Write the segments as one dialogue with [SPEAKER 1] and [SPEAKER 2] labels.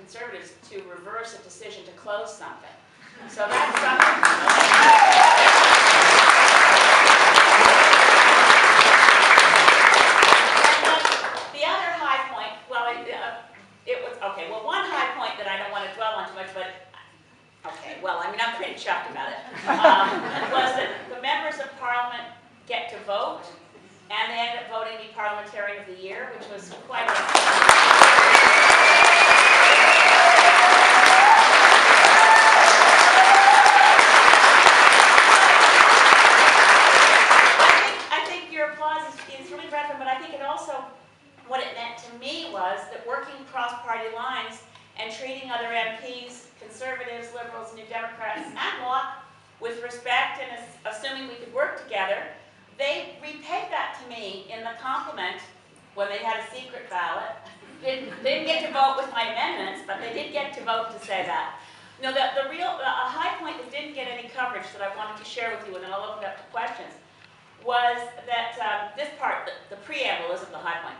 [SPEAKER 1] Conservatives to reverse a decision to close something. So that's something. The other high point, well, it was, okay, well, one high point that I don't want to dwell on too much, but, okay, well, I mean, I'm pretty chuffed about it, was that the members of Parliament get to vote, and they ended up voting me Parliamentarian of the Year, which was quite I think your applause is really relevant, but I think it also, what it meant to me was that working cross-party lines and treating other MPs, Conservatives, Liberals, New Democrats, and Bloc, with respect and assuming we could work together, they repaid that to me in the compliment when they had a secret ballot. They didn't get to vote with my amendments, but they did get to vote to say that. No, a high point that didn't get any coverage that I wanted to share with you, and then I'll open it up to questions, was that this part, the preamble isn't the high point.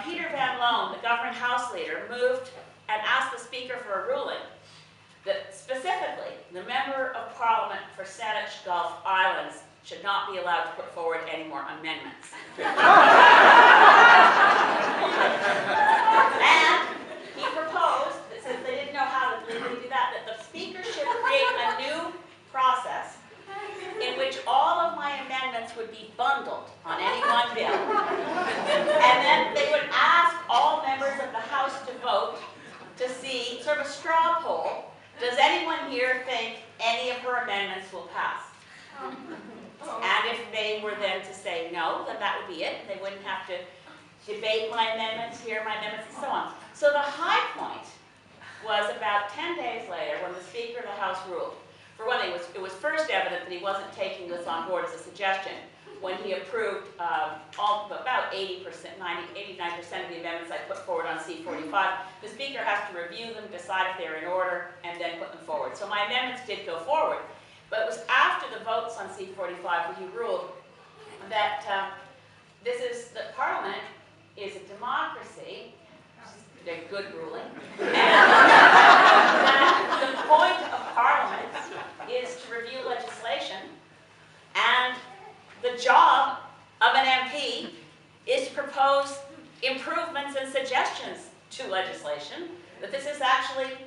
[SPEAKER 1] Peter Van Loan, the government House leader, moved and asked the Speaker for a ruling that specifically the Member of Parliament for Saanich-Gulf Islands should not be allowed to put forward any more amendments. And he proposed that since they didn't know how to legally do that, that the Speaker should create a new process in which all of my amendments would be bundled on any one bill. And then they would ask all members of the House to vote to see, sort of a straw poll, does anyone here think any of her amendments will pass? And if they were then to say no, then that would be it. They wouldn't have to debate my amendments, hear my amendments, and so on. So the high point was about 10 days later when the Speaker of the House ruled. For one thing, it was first evident that he wasn't taking this on board as a suggestion when he approved about 89% of the amendments I put forward on C-45. The Speaker has to review them, decide if they're in order, and then put them forward. So my amendments did go forward. But it was after the votes on C-45 when he ruled that that Parliament is a democracy. They're good ruling. And that the point of Parliament is to review legislation, and the job of an MP is to propose improvements and suggestions to legislation, that this is actually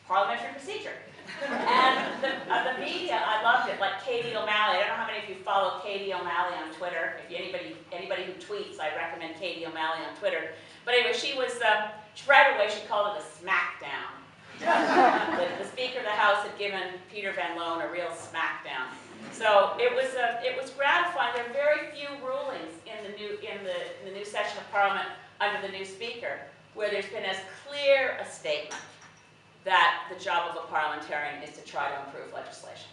[SPEAKER 1] parliamentary procedure. And the media, I loved it, like Katie O'Malley. I don't know how many of you follow Katie O'Malley on Twitter. If anybody who tweets, I recommend Katie O'Malley on Twitter. But anyway, she right away she called it a smackdown. The Speaker of the House had given Peter Van Loan a real smackdown. So it was gratifying. There are very few rulings in the new session of Parliament under the new Speaker where there's been as clear a statement that the job of a parliamentarian is to try to improve legislation.